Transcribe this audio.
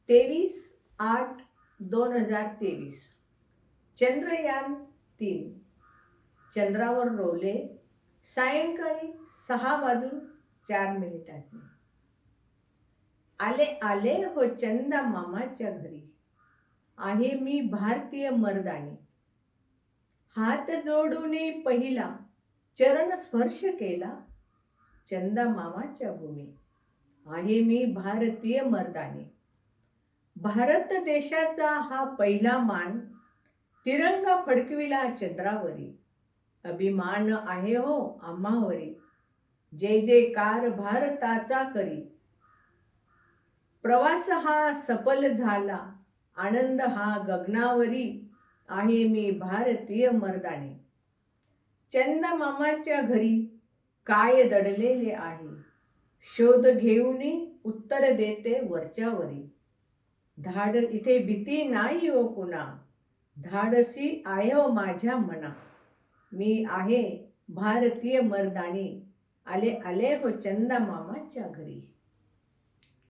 23/8/2023 चंद्रयान-3 चंद्रावर रोवले सायंकाळी 6:04 आले आले हो चंदा मामाच्या घरी, आहे मी भारतीय मर्दानी. हात जोडून पहिला चरण स्पर्श केला, चंदा मामाच्या भूमी, आहे मी भारतीय मर्दानी. भारत देशाचा हा पहिला मान, तिरंगा फडकविला चंद्रावरी. अभिमान आहे हो आम्हावरी, जय जयकार भारताचा करी. प्रवास हा सफल झाला, आनंद हा गगनावरी, आहे मी भारतीय मर्दानी. चंदा मामाच्या घरी काय दडलेले आहे, शोध घेऊन उत्तर देते वरच्यावरी. धाड इथे भीती नाही हो पुन्हा, धाडसी आहे हो माझ्या मना. मी आहे भारतीय मर्दानी, आले आले हो चंदा मामाच्या घरी.